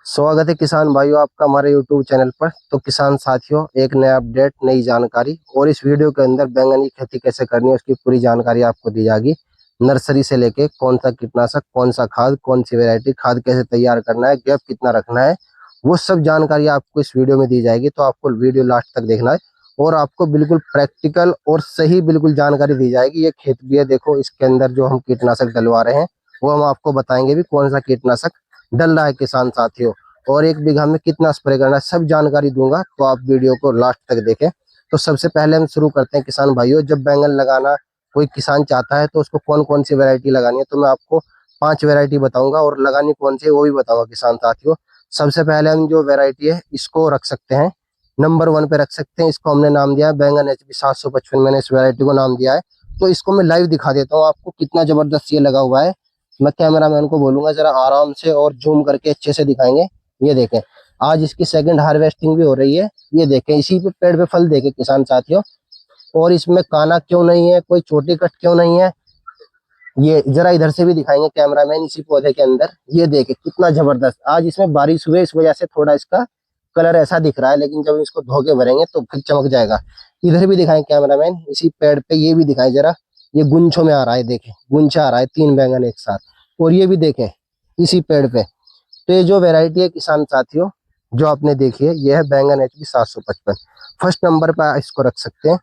स्वागत है किसान भाइयों आपका हमारे YouTube चैनल पर। तो किसान साथियों, एक नया अपडेट, नई जानकारी और इस वीडियो के अंदर बैंगन की खेती कैसे करनी है उसकी पूरी जानकारी आपको दी जाएगी। नर्सरी से लेके कौन सा कीटनाशक, कौन सा खाद, कौन सी वैरायटी, खाद कैसे तैयार करना है, गैप कितना रखना है, वो सब जानकारी आपको इस वीडियो में दी जाएगी। तो आपको वीडियो लास्ट तक देखना है और आपको बिल्कुल प्रैक्टिकल और सही बिल्कुल जानकारी दी जाएगी। ये खेत भी है, देखो इसके अंदर जो हम कीटनाशक डलवा रहे हैं वो हम आपको बताएंगे भी कौन सा कीटनाशक डल रहा है किसान साथियों, और 1 बीघा में कितना स्प्रे करना है, सब जानकारी दूंगा। तो आप वीडियो को लास्ट तक देखें। तो सबसे पहले हम शुरू करते हैं किसान भाइयों, जब बैंगन लगाना कोई किसान चाहता है तो उसको कौन कौन सी वैरायटी लगानी है, तो मैं आपको 5 वैरायटी बताऊंगा और लगानी कौन सी है वो भी बताऊंगा किसान साथियों। सबसे पहले हम जो वैरायटी है इसको रख सकते हैं नंबर 1 पे रख सकते हैं। इसको हमने नाम दिया है बैंगन HB 755, मैंने इस वैरायटी को नाम दिया है। तो इसको मैं लाइव दिखा देता हूँ आपको कितना जबरदस्त ये लगा हुआ है। मैं कैमरामैन को बोलूंगा जरा आराम से और जूम करके अच्छे से दिखाएंगे। ये देखें, आज इसकी सेकंड हार्वेस्टिंग भी हो रही है। ये देखें, इसी पे पेड़ पे फल देखे किसान साथियों। और इसमें काना क्यों नहीं है, कोई छोटी कट क्यों नहीं है, ये जरा इधर से भी दिखाएंगे कैमरामैन। इसी पौधे के अंदर ये देखे कितना जबरदस्त, आज इसमें बारिश हुई इस वजह से थोड़ा इसका कलर ऐसा दिख रहा है, लेकिन जब इसको धो के भरेंगे तो फिर चमक जाएगा। इधर भी दिखाएं कैमरामैन, इसी पेड़ पे ये भी दिखाएं जरा। ये गुंछों में आ रहा है, देखें गुंछा आ रहा है, 3 बैंगन एक साथ। और ये भी देखें इसी पेड़ पे। तो ये जो वैरायटी है किसान साथियों जो आपने देखी है, ये है बैंगन HB 755। फर्स्ट नंबर पर इसको रख सकते हैं।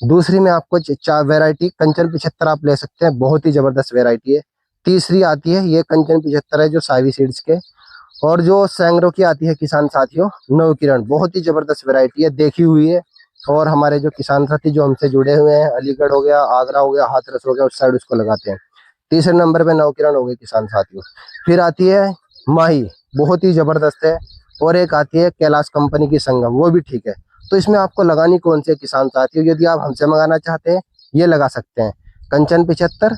दूसरी में आपको चार वैरायटी कंचन 75 आप ले सकते हैं, बहुत ही जबरदस्त वैरायटी है। तीसरी आती है ये कंचन 75 है जो साइवी सीड्स के। और जो सैंग्रो की आती है किसान साथियों नवकिरण, बहुत ही जबरदस्त वैरायटी है, देखी हुई है। और हमारे जो किसान साथी जो हमसे जुड़े हुए हैं, अलीगढ़ हो गया, आगरा हो गया, हाथरस हो गया, उस साइड उसको लगाते हैं। तीसरे नंबर पे नवकिरण हो गई किसान साथियों। फिर आती है माही, बहुत ही जबरदस्त है। और एक आती है कैलाश कंपनी की संगम, वो भी ठीक है। तो इसमें आपको लगानी कौन सी है किसान साथियों, यदि आप हमसे मंगाना चाहते हैं ये लगा सकते हैं कंचन 75,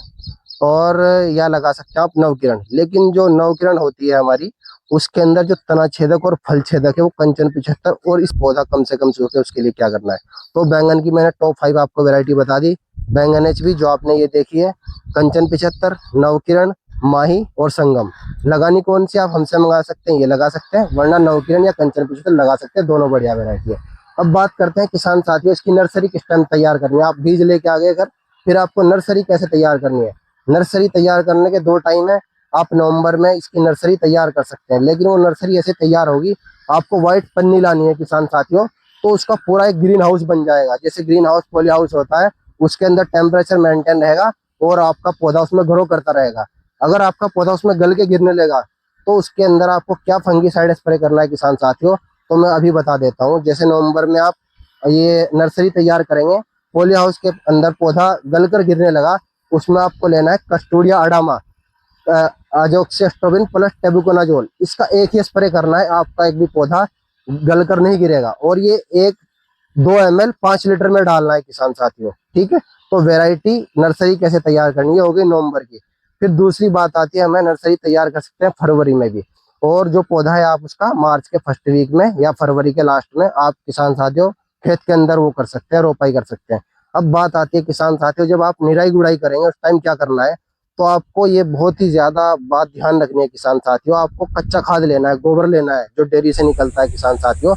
और या लगा सकते हैं आप नवकिरण। लेकिन जो नवकिरण होती है हमारी, उसके अंदर जो तना छेदक और फल छेदक है वो कंचन 75, और इस पौधा कम से कम सूखे, उसके लिए क्या करना है। तो बैंगन की मैंने टॉप 5 आपको वैरायटी बता दी। बैंगन HB जो आपने ये देखी है, कंचन 75, नवकिरण, माही और संगम। लगानी कौन सी आप हमसे मंगा सकते हैं, ये लगा सकते हैं, वरना नवकिरण या कंचन 75 लगा सकते हैं, दोनों बढ़िया वैरायटी है। अब बात करते हैं किसान साथियों इसकी नर्सरी किस टाइम तैयार करनी है। आप बीज लेके आ गए घर, फिर आपको नर्सरी कैसे तैयार करनी है। नर्सरी तैयार करने के 2 टाइम है। आप नवंबर में इसकी नर्सरी तैयार कर सकते हैं, लेकिन वो नर्सरी ऐसे तैयार होगी, आपको व्हाइट पन्नी लानी है किसान साथियों। तो उसका पूरा एक ग्रीन हाउस बन जाएगा, जैसे ग्रीन हाउस पॉली हाउस होता है, उसके अंदर टेम्परेचर मेंटेन रहेगा और आपका पौधा उसमें ग्रो करता रहेगा। अगर आपका पौधा उसमें गल के गिरने लगा तो उसके अंदर आपको क्या फंगीसाइड स्प्रे करना है किसान साथियों, तो मैं अभी बता देता हूँ। जैसे नवंबर में आप ये नर्सरी तैयार करेंगे, पॉली हाउस के अंदर पौधा गल कर गिरने लगा, उसमें आपको लेना है कस्टोडिया अडामा अजोक्सिस्ट्रोबिन प्लस टेबुकोनाजोल। इसका एक ही स्प्रे करना है, आपका एक भी पौधा गल कर नहीं गिरेगा। और ये 2 ml 5 लीटर में डालना है किसान साथियों, ठीक है। तो वैरायटी नर्सरी कैसे तैयार करनी है हो गई नवंबर की। फिर दूसरी बात आती है, हमें नर्सरी तैयार कर सकते हैं फरवरी में भी। और जो पौधा है आप उसका मार्च के फर्स्ट वीक में या फरवरी के लास्ट में आप किसान साथियों खेत के अंदर वो कर सकते हैं, रोपाई कर सकते हैं। अब बात आती है किसान साथियों, जब आप निराई गुड़ाई करेंगे उस टाइम क्या करना है। तो आपको ये बहुत ही ज्यादा बात ध्यान रखनी है किसान साथियों, आपको कच्चा खाद लेना है, गोबर लेना है जो डेयरी से निकलता है किसान साथियों,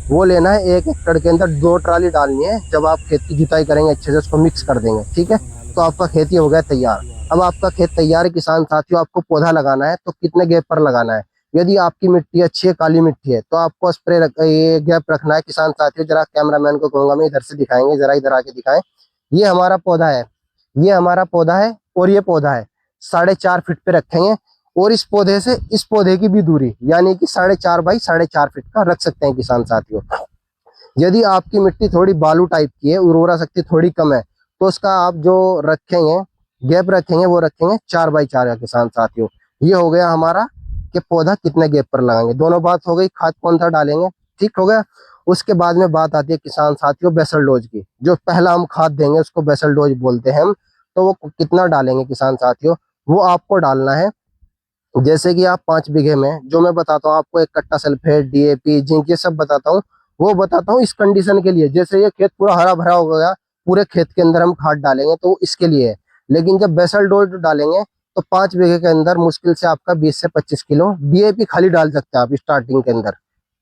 वो लेना है। 1 एकड़ के अंदर 2 ट्राली डालनी है। जब आप खेत की जुताई करेंगे अच्छे से उसको मिक्स कर देंगे, ठीक है। तो आपका खेती हो गया तैयार। अब आपका खेत तैयार है किसान साथियों, आपको पौधा लगाना है तो कितने गैप पर लगाना है। यदि आपकी मिट्टी अच्छी है, काली मिट्टी है, तो आपको ये गैप रखना है किसान साथियों। जरा कैमरामैन को कहूंगा मैं इधर से दिखाएंगे, जरा इधर आके दिखाएं। ये हमारा पौधा है, ये हमारा पौधा है और ये पौधा है, 4.5 फीट पे रखेंगे। और इस पौधे से इस पौधे की भी दूरी यानी कि 4.5 बाई 4.5 फीट का रख सकते हैं किसान साथियों। यदि आपकी मिट्टी थोड़ी बालू टाइप की है, उर्वरा शक्ति थोड़ी कम है, तो उसका आप जो रखेंगे गैप रखेंगे वो रखेंगे 4 बाई 4 का किसान साथियों। ये हो गया हमारा कि पौधा कितने गैप पर लगाएंगे। दोनों बात हो गई, खाद कौन सा डालेंगे, ठीक हो गया। उसके बाद में बात आती है किसान साथियों बेसल डोज की। जो पहला हम खाद देंगे उसको बेसल डोज बोलते हैं हम। तो वो कितना डालेंगे किसान साथियों, वो आपको डालना है। जैसे कि आप 5 बीघे में जो मैं बताता हूँ आपको, 1 कट्टा सल्फेट, DAP, जिंक, ये सब बताता हूँ। वो बताता हूँ इस कंडीशन के लिए, जैसे ये खेत पूरा हरा भरा हो गया, पूरे खेत के अंदर हम खाद डालेंगे तो इसके लिए है। लेकिन जब बेसल डोज डालेंगे तो 5 बीघे के अंदर मुश्किल से आपका 20 से 25 किलो डीएपी खाली डाल सकते हैं आप स्टार्टिंग के अंदर,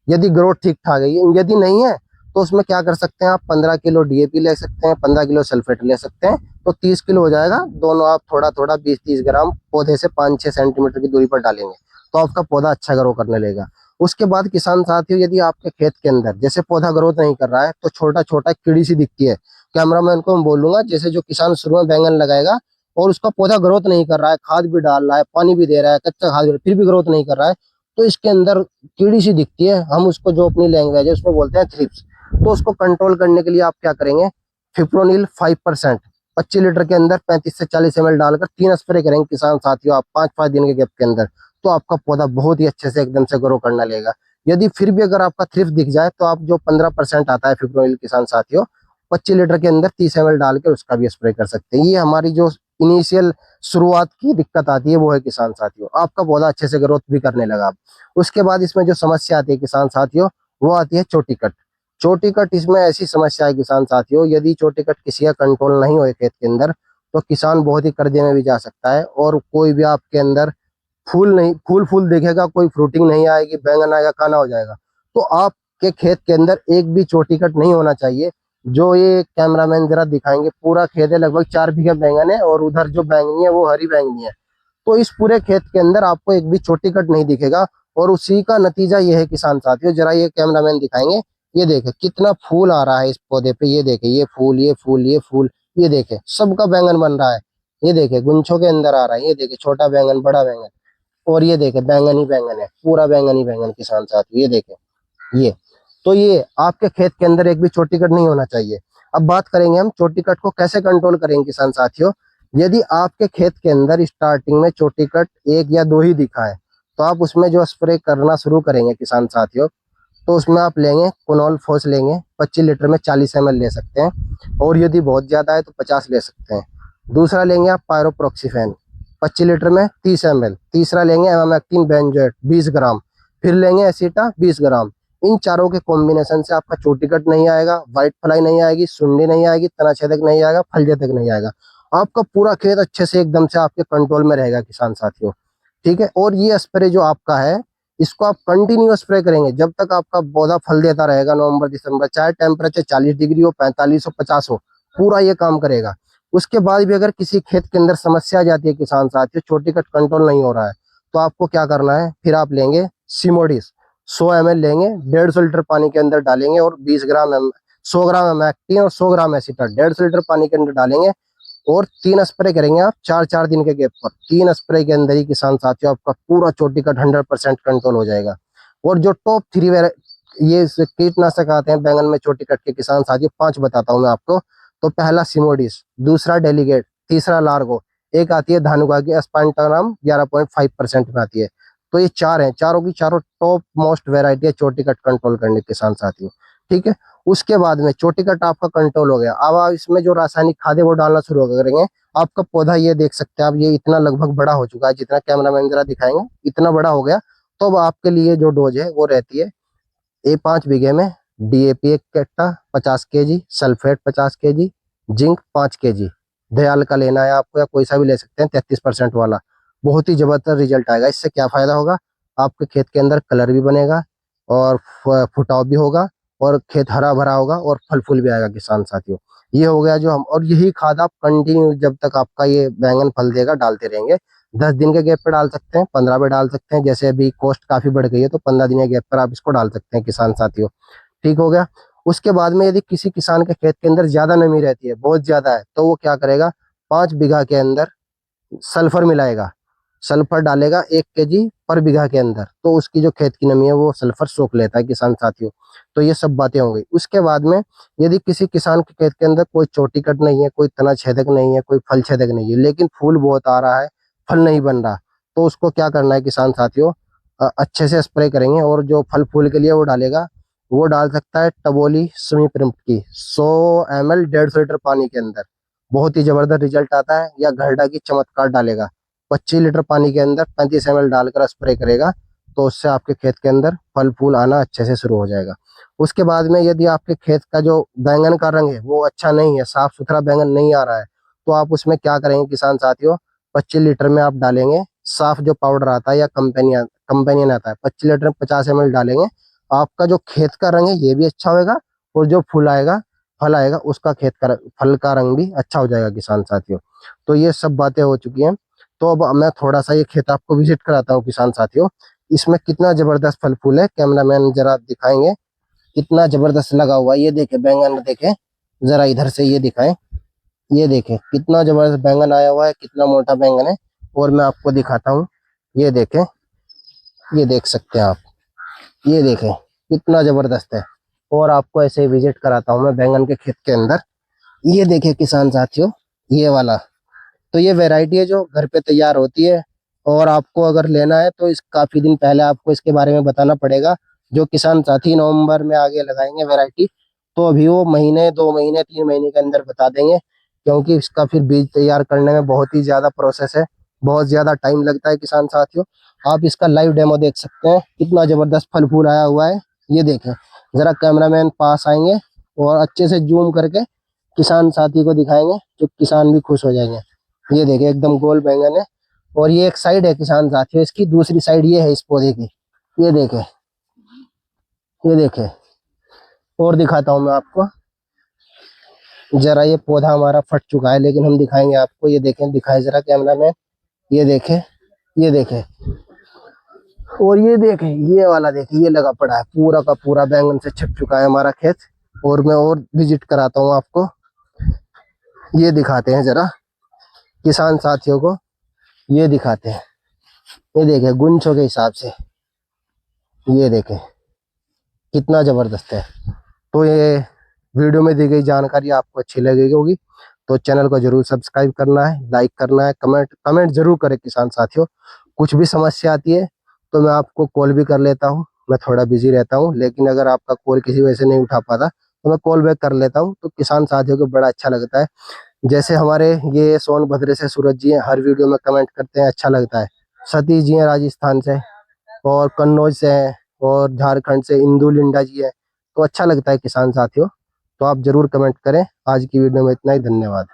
यदि ग्रोथ ठीक ठाक है। यदि नहीं है तो उसमें क्या कर सकते हैं आप, 15 किलो डीएपी ले सकते हैं, 15 किलो सल्फेट ले सकते हैं, तो 30 किलो हो जाएगा। दोनों आप थोड़ा थोड़ा 20-30 ग्राम पौधे से 5-6 सेंटीमीटर की दूरी पर डालेंगे तो आपका पौधा अच्छा ग्रो करने लगेगा। उसके बाद किसान साथियों, यदि आपके खेत के अंदर जैसे पौधा ग्रोथ नहीं कर रहा है तो छोटा छोटा कीड़ी सी दिखती है, कैमरामैन को मैं बोलूंगा, जैसे जो किसान शुरू में बैंगन लगाएगा और उसका पौधा ग्रोथ नहीं कर रहा है, खाद भी डाल रहा है, पानी भी दे रहा है, कच्चा खाद भी, फिर भी ग्रोथ नहीं कर रहा है, तो इसके अंदर कीड़ी सी दिखती है, हम उसको जो अपनी लैंग्वेज है उसमें बोलते हैं थ्रिप्स। तो उसको कंट्रोल करने के लिए आप क्या करेंगे, फिप्रोनिल 5% 25 लीटर के अंदर 35 से 40 ml डालकर 3 स्प्रे करेंगे किसान साथियों आप 5-5 दिन के गैप के अंदर, तो आपका पौधा बहुत ही अच्छे से एकदम से ग्रो करना लगेगा। यदि फिर भी अगर आपका थ्रिप्स दिख जाए तो आप जो 15% आता है फिप्रोनिल किसान साथियों 25 लीटर के अंदर 30 ml डालकर उसका भी स्प्रे कर सकते हैं। ये हमारी जो इनिशियल शुरुआत की दिक्कत आती है वो है किसान साथियों, आपका पौधा अच्छे से ग्रोथ भी करने लगा। उसके बाद इसमें जो समस्या आती है किसान साथियों वो आती है चोटी कट। चोटी कट इसमें ऐसी समस्या है किसान साथियों, यदि चोटी कट किसी का कंट्रोल नहीं हो खेत के अंदर तो किसान बहुत ही कर्जे में भी जा सकता है, और कोई भी आपके अंदर फूल नहीं, फूल देखेगा, कोई फ्रूटिंग नहीं आएगी, बैंगन आएगा, खाना हो जाएगा। तो आपके खेत के अंदर एक भी चोटी कट नहीं होना चाहिए। जो ये कैमरामैन जरा दिखाएंगे, पूरा खेत है, लगभग 4 बीघे बैंगन है और उधर जो बैंगनी है वो हरी बैंगनी है, तो इस पूरे खेत के अंदर आपको एक भी चोटी कट नहीं दिखेगा। और उसी का नतीजा ये है किसान साथियों, जरा ये कैमरामैन दिखाएंगे, ये देखे कितना फूल आ रहा है इस पौधे पे, ये देखे ये फूल, ये फूल, ये फूल, ये देखे सबका बैंगन बन रहा है, ये देखे गुंछों के अंदर आ रहा है, ये देखे छोटा बैंगन, बड़ा बैंगन, और ये देखे बैंगन ही बैंगन है, पूरा बैंगन ही बैंगन किसान साथियों, ये देखे ये। तो ये आपके खेत के अंदर एक भी चोटी कट नहीं होना चाहिए। अब बात करेंगे हम चोटी कट को कैसे कंट्रोल करेंगे किसान साथियों। यदि आपके खेत के अंदर स्टार्टिंग में चोटी कट 1 या 2 ही दिखा है तो आप उसमें जो स्प्रे करना शुरू करेंगे किसान साथियों, तो उसमें आप लेंगे कुनोल फोस लेंगे, 25 लीटर में 40 ml ले सकते हैं, और यदि बहुत ज्यादा है तो 50 ले सकते हैं। दूसरा लेंगे आप पायरोप्रोक्सीफेन 25 लीटर में 30 ml। तीसरा लेंगे एमामेक्टिन बेंजोएट 20 ग्राम। फिर लेंगे एसीटा 20 ग्राम। इन चारों के कॉम्बिनेशन से आपका चोटी कट नहीं आएगा, व्हाइट फ्लाई नहीं आएगी, सुंडी नहीं आएगी, तना छेदक नहीं आएगा, फल छेदक नहीं आएगा, आपका पूरा खेत अच्छे से एकदम से आपके कंट्रोल में रहेगा किसान साथियों। ठीक है, और ये स्प्रे जो आपका है इसको आप कंटिन्यू स्प्रे करेंगे जब तक आपका पौधा फल देता रहेगा, नवंबर दिसंबर, चाहे टेम्परेचर 40 डिग्री हो, 45 हो, 50 हो, पूरा ये काम करेगा। उसके बाद भी अगर किसी खेत के अंदर समस्या आ जाती है किसान साथियों, छोटी कट कंट्रोल नहीं हो रहा है, तो आपको क्या करना है, फिर आप लेंगे सिमोडिस 100 ml लेंगे, 150 लीटर पानी के अंदर डालेंगे, और 100 ग्राम एमैक्टिन और 100 ग्राम एसीटा 150 लीटर पानी के अंदर डालेंगे, और 3 स्प्रे करेंगे आप 4-4 दिन के गैप पर। 3 स्प्रे के अंदर ही किसान साथियों आपका पूरा चोटी कट 100% कंट्रोल हो जाएगा। और जो टॉप 3 ये कीटनाशक आते हैं बैंगन में चोटी कट के किसान साथियों, 5 बताता हूँ मैं आपको। तो पहला सिमोडिस, दूसरा डेलीगेट, तीसरा लार्गो, एक आती है धानुका की स्पाइंटाग्राम 11.5% में आती है। तो ये 4 हैं, चारों की चारों टॉप मोस्ट वेराइटी है चोटी कट कंट्रोल करने के किसान साथियों। ठीक है, उसके बाद में चोटी कट आपका कंट्रोल हो गया, अब आप इसमें जो रासायनिक खाद है वो डालना शुरू करेंगे। आपका पौधा ये देख सकते हैं आप, ये इतना लगभग बड़ा हो चुका है, जितना कैमरामैन जरा दिखाएंगे इतना बड़ा हो गया। तो अब आपके लिए जो डोज है वो रहती है, 5 बीघे में डीएपी 1 कट्टा 50 kg, sulphate 50 kg, zinc 5 kg, Dayal का लेना है आपको या कोई सा भी ले सकते हैं 33% वाला। बहुत ही जबरदस्त रिजल्ट आएगा। इससे क्या फायदा होगा, आपके खेत के अंदर कलर भी बनेगा और फुटाव भी होगा और खेत हरा भरा होगा और फल फूल भी आएगा किसान साथियों। ये हो गया जो हम, और यही खाद आप कंटिन्यू जब तक आपका ये बैंगन फल देगा डालते रहेंगे। 10 दिन के गैप पे डाल सकते हैं, 15 पे डाल सकते हैं, जैसे अभी कॉस्ट काफी बढ़ गई है तो 15 दिन के गैप पर आप इसको डाल सकते हैं किसान साथियों। ठीक हो गया। उसके बाद में यदि किसी किसान के खेत के अंदर ज्यादा नमी रहती है, बहुत ज्यादा है, तो वो क्या करेगा, 5 बीघा के अंदर सल्फर मिलाएगा, सल्फर डालेगा 1 kg पर बीघा के अंदर, तो उसकी जो खेत की नमी है वो सल्फर सोख लेता है किसान साथियों। तो ये सब बातें हो गई। उसके बाद में यदि किसी किसान के खेत के अंदर कोई चोटी कट नहीं है, कोई तना छेदक नहीं है, कोई फल छेदक नहीं है, लेकिन फूल बहुत आ रहा है, फल नहीं बन रहा, तो उसको क्या करना है किसान साथियों, अच्छे से स्प्रे करेंगे, और जो फल फूल के लिए वो डालेगा, वो डाल सकता है टबोली सुमी प्रिंट की 100 ml 150 लीटर पानी के अंदर, बहुत ही जबरदस्त रिजल्ट आता है। या घरडा की चमत्कार डालेगा, 25 लीटर पानी के अंदर 35 ml डालकर स्प्रे करेगा, तो उससे आपके खेत के अंदर फल फूल आना अच्छे से शुरू हो जाएगा। उसके बाद में यदि आपके खेत का जो बैंगन का रंग है वो अच्छा नहीं है, साफ सुथरा बैंगन नहीं आ रहा है, तो आप उसमें क्या करेंगे किसान साथियों, 25 लीटर में आप डालेंगे साफ जो पाउडर आता है या कंपेनियन आता है, 25 लीटर में 50 ml डालेंगे। आपका जो खेत का रंग है ये भी अच्छा होगा, और जो फल आएगा उसका फल का रंग भी अच्छा हो जाएगा किसान साथियों। तो ये सब बातें हो चुकी हैं। तो अब मैं थोड़ा सा ये खेत आपको विजिट कराता हूँ किसान साथियों। इसमें कितना जबरदस्त फल फूल है, कैमरामैन जरा दिखाएंगे कितना जबरदस्त लगा हुआ है। ये देखे बैंगन, देखे जरा इधर से ये दिखाएं, ये देखें कितना जबरदस्त बैंगन आया हुआ है, कितना मोटा बैंगन है। और मैं आपको दिखाता हूँ, ये देखें, ये देख सकते हैं आप, ये देखें कितना जबरदस्त है। और आपको ऐसे ही विजिट कराता हूँ मैं बैंगन के खेत के अंदर। ये देखें किसान साथियों, ये वाला तो ये वैरायटी है जो घर पे तैयार होती है। और आपको अगर लेना है तो इस काफी दिन पहले आपको इसके बारे में बताना पड़ेगा। जो किसान साथी नवंबर में आगे लगाएंगे वैरायटी, तो अभी वो महीने, 2 महीने, 3 महीने के अंदर बता देंगे, क्योंकि इसका फिर बीज तैयार करने में बहुत ही ज्यादा प्रोसेस है, बहुत ज्यादा टाइम लगता है किसान साथियों। आप इसका लाइव डेमो देख सकते हैं, कितना जबरदस्त फल फूल आया हुआ है। ये देखें, जरा कैमरामैन पास आएंगे और अच्छे से जूम करके किसान साथी को दिखाएंगे, जो किसान भी खुश हो जाएंगे। ये देखें एकदम गोल बैंगन है। और ये एक साइड है किसान साथियों, इसकी दूसरी साइड ये है इस पौधे की। ये देखें, ये देखें, और दिखाता हूं मैं आपको। जरा ये पौधा हमारा फट चुका है, लेकिन हम दिखाएंगे आपको। ये देखें, दिखाए जरा कैमरा में, ये देखें, ये देखें। और ये देखें, ये वाला देखें, ये लगा पड़ा है, पूरा का पूरा बैंगन से छप चुका है हमारा खेत। और मैं और विजिट कराता हूँ आपको, ये दिखाते हैं जरा किसान साथियों को, ये दिखाते हैं। ये देखें गुंछों के हिसाब से, ये देखें कितना जबरदस्त है। तो ये वीडियो में दी गई जानकारी आपको अच्छी लगेगी होगी, तो चैनल को जरूर सब्सक्राइब करना है, लाइक करना है, कमेंट जरूर करें किसान साथियों। कुछ भी समस्या आती है तो मैं आपको कॉल भी कर लेता हूँ, मैं थोड़ा बिजी रहता हूँ, लेकिन अगर आपका कॉल किसी वजह से नहीं उठा पाता तो मैं कॉल बैक कर लेता हूँ। तो किसान साथियों को बड़ा अच्छा लगता है, जैसे हमारे ये सोनभद्र से सूरज जी हैं, हर वीडियो में कमेंट करते हैं, अच्छा लगता है। सतीश जी हैं राजस्थान से, और कन्नौज से हैं, और झारखंड से इंदु लिंडा जी है। तो अच्छा लगता है किसान साथियों, तो आप जरूर कमेंट करें। आज की वीडियो में इतना ही, धन्यवाद।